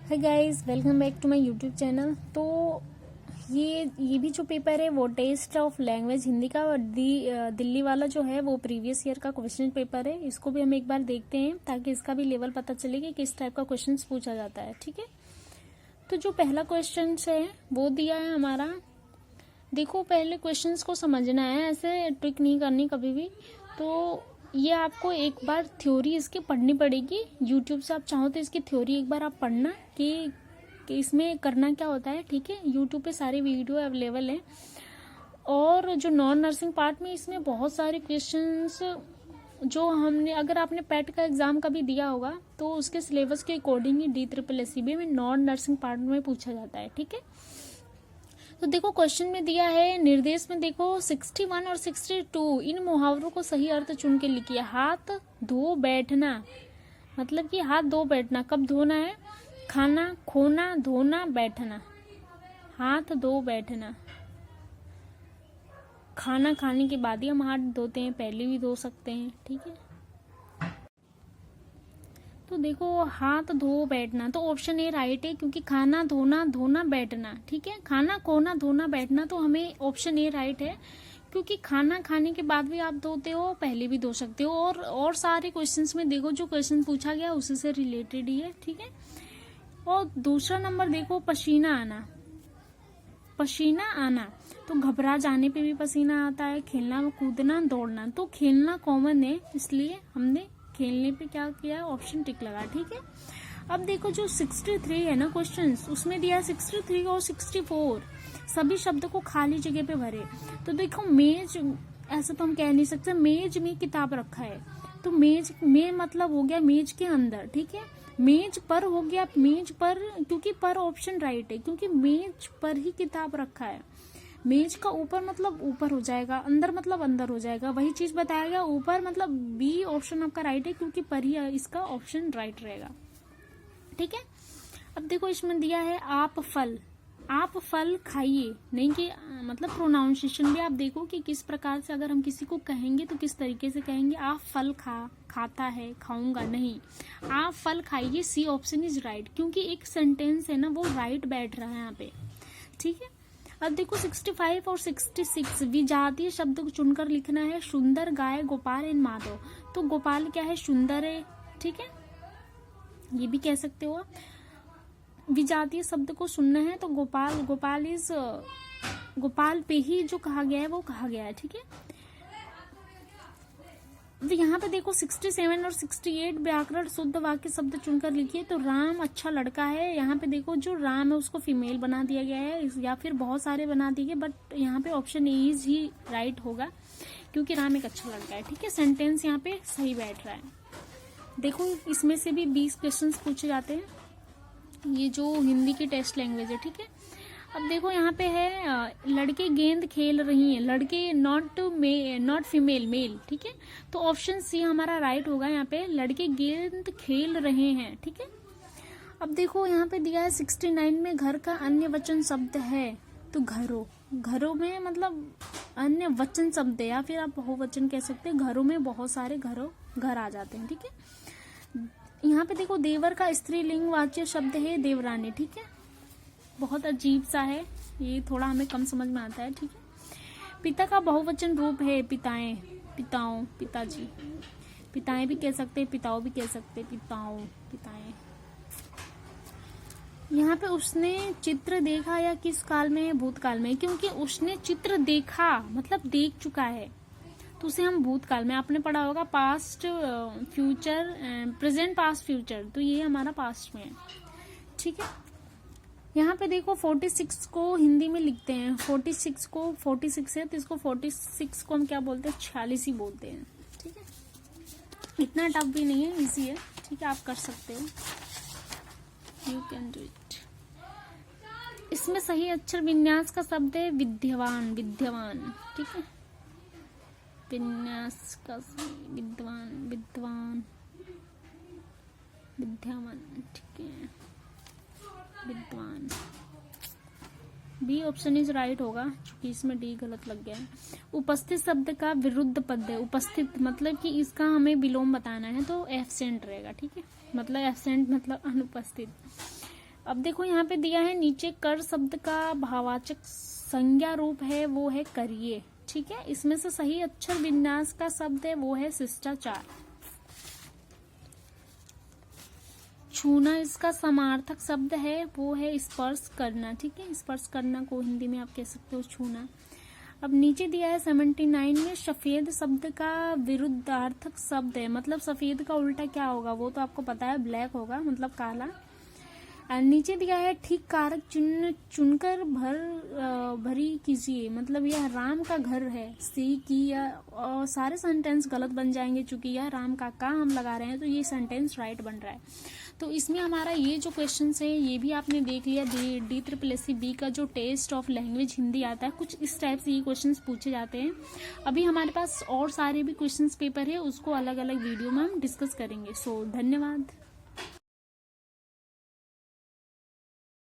Hi guys, welcome back to my YouTube channel. तो ये भी जो पेपर है वो टेस्ट ऑफ लैंग्वेज हिंदी का दिल्ली वाला जो है वो प्रीवियस ईयर का क्वेश्चन पेपर है। इसको भी हम एक बार देखते हैं ताकि इसका भी लेवल पता चले कि किस टाइप का क्वेश्चन पूछा जाता है। ठीक है, तो जो पहला क्वेश्चन है वो दिया है हमारा। देखो, पहले क्वेश्चंस को समझना है, ऐसे ट्रिक नहीं करनी कभी भी। तो ये आपको एक बार थ्योरी इसकी पढ़नी पड़ेगी। यूट्यूब से आप चाहो तो इसकी थ्योरी एक बार आप पढ़ना कि इसमें करना क्या होता है। ठीक है, यूट्यूब पे सारे वीडियो अवेलेबल हैं। और जो नॉन नर्सिंग पार्ट में इसमें बहुत सारे क्वेश्चंस जो हमने, अगर आपने पेट का एग्जाम कभी दिया होगा तो उसके सिलेबस के अकॉर्डिंग ही DSSB में नॉन नर्सिंग पार्ट में पूछा जाता है। ठीक है, तो देखो क्वेश्चन में दिया है, निर्देश में देखो 61 और 62 इन मुहावरों को सही अर्थ चुन के लिखिए। हाथ धो बैठना, मतलब कि हाथ धो बैठना, कब धोना है? खाना, खोना, धोना, बैठना। हाथ धो बैठना, खाना खाने के बाद ही हम हाथ धोते हैं, पहले भी धो सकते हैं। ठीक है, तो देखो हाथ धो बैठना, तो ऑप्शन ए राइट है क्योंकि खाना, धोना, धोना, बैठना। ठीक है, खाना, खोना, धोना, बैठना, तो हमें ऑप्शन ए राइट है क्योंकि खाना खाने के बाद भी आप धोते हो, पहले भी धो सकते हो। और सारे क्वेश्चंस में देखो जो क्वेश्चन पूछा गया उसी से रिलेटेड ही है। ठीक है, और दूसरा नंबर देखो, पसीना आना। पसीना आना तो घबरा जाने पे भी पसीना आता है। खेलना, कूदना, दौड़ना, तो खेलना कॉमन है इसलिए हमने खेलने पे क्या किया, ऑप्शन टिक लगा। ठीक है, अब देखो जो 63 है ना क्वेश्चंस, उसमें दिया 63 और 64 सभी शब्द को खाली जगह पे भरे। तो देखो मेज, ऐसा तो हम कह नहीं सकते मेज में किताब रखा है, तो मेज में मतलब हो गया मेज के अंदर। ठीक है, मेज पर हो गया मेज पर, क्योंकि पर ऑप्शन राइट है क्योंकि मेज पर ही किताब रखा है। मेज का ऊपर मतलब ऊपर हो जाएगा, अंदर मतलब अंदर हो जाएगा, वही चीज बताया गया। ऊपर मतलब बी ऑप्शन आपका राइट है क्योंकि पर ही इसका ऑप्शन राइट रहेगा। ठीक है, अब देखो इसमें दिया है आप फल, आप फल खाइए, नहीं कि मतलब प्रोनाउंसिएशन भी आप देखो कि किस प्रकार से अगर हम किसी को कहेंगे तो किस तरीके से कहेंगे। आप फल खाता है, खाऊंगा नहीं, आप फल खाइए। सी ऑप्शन इज राइट क्योंकि एक सेंटेंस है ना वो राइट बैठ रहा है यहाँ पे। ठीक है, अब देखो 65 और 66 विजातीय शब्द को चुनकर लिखना है। सुंदर, गाय, गोपाल एंड माधव, तो गोपाल क्या है? सुंदर है। ठीक है, ये भी कह सकते हो। विजातीय शब्द को सुनना है तो गोपाल, गोपाल इज, गोपाल पे ही जो कहा गया है वो कहा गया है। ठीक है, तो यहाँ पे देखो 67 और 68 व्याकरण शुद्ध वाक्य शब्द चुनकर लिखिए। तो राम अच्छा लड़का है, यहाँ पे देखो जो राम है उसको फीमेल बना दिया गया है या फिर बहुत सारे बना दिए गए, बट यहाँ पे ऑप्शन ए ही राइट होगा क्योंकि राम एक अच्छा लड़का है। ठीक है, सेंटेंस यहाँ पे सही बैठ रहा है। देखो इसमें से भी 20 क्वेश्चन पूछे जाते हैं, ये जो हिंदी की टेस्ट लैंग्वेज है। ठीक है, अब देखो यहाँ पे है लड़के गेंद खेल रही हैं, लड़के नॉट फीमेल, मेल। ठीक है, तो ऑप्शन सी हमारा राइट होगा। यहाँ पे लड़के गेंद खेल रहे हैं। ठीक है, अब देखो यहाँ पे दिया है 69 में घर का अन्य वचन शब्द है, तो घरों, घरों में मतलब अन्य वचन शब्द है या फिर आप बहुवचन कह सकते हैं। घरों में बहुत सारे घर आ जाते हैं। ठीक है, यहाँ पे देखो देवर का स्त्रीलिंग वाच्य शब्द है देवरानी। ठीक है, बहुत अजीब सा है ये, थोड़ा हमें कम समझ में आता है। ठीक है, पिता का बहुवचन रूप है पिताएं, पिताओं, पिताजी, पिताएं भी कह सकते हैं, पिताओं भी कह सकते हैं, पिताओं, पिताएं। यहाँ पे उसने चित्र देखा या किस काल में है? भूतकाल में, क्योंकि उसने चित्र देखा मतलब देख चुका है, तो उसे हम भूतकाल में, आपने पढ़ा होगा past, future, present, past, future, तो ये हमारा पास्ट में है। ठीक है, यहाँ पे देखो 46 को हिंदी में लिखते हैं, 46 को 46 है तो इसको 46 को हम क्या बोलते हैं? 46 ही बोलते हैं। ठीक है, इतना टफ भी नहीं है, इजी है। ठीक है, आप कर सकते हो, यू कैन डू इट। इसमें सही अक्षर विन्यास का शब्द है विद्यवान, विद्यवान। ठीक है, विन्यास का विद्वान, विद्वान, विद्यावान। ठीक है, विद्वान, बी ऑप्शन इज राइट होगा क्योंकि इसमें डी गलत लग गया है। उपस्थित शब्द का विरुद्ध पद है, उपस्थित मतलब कि इसका हमें विलोम बताना है तो एब्सेंट रहेगा। ठीक है, मतलब एब्सेंट मतलब अनुपस्थित। अब देखो यहाँ पे दिया है नीचे, कर शब्द का भाववाचक संज्ञा रूप है वो है करिए। ठीक है, इसमें से सही अक्षर विन्यास का शब्द है वो है शिष्टाचार। छूना इसका समार्थक शब्द है वो है स्पर्श करना। ठीक है, स्पर्श करना को हिंदी में आप कह सकते हो छूना। अब नीचे दिया है 79 में, सफेद शब्द का विरुद्धार्थक शब्द है, मतलब सफेद का उल्टा क्या होगा वो तो आपको पता है, ब्लैक होगा, मतलब काला। नीचे दिया है ठीक कारक चुनकर भरी कीजिए, मतलब यह राम का घर है, सी की या सारे सेंटेंस गलत बन जाएंगे, चूंकि यह राम का हम लगा रहे हैं तो ये सेंटेंस राइट बन रहा है। तो इसमें हमारा ये जो क्वेश्चन है ये भी आपने देख लिया, DSSB का जो टेस्ट ऑफ लैंग्वेज हिंदी आता है, कुछ इस टाइप से ये क्वेश्चन पूछे जाते हैं। अभी हमारे पास और सारे भी क्वेश्चन पेपर है, उसको अलग अलग वीडियो में हम डिस्कस करेंगे। सो धन्यवाद।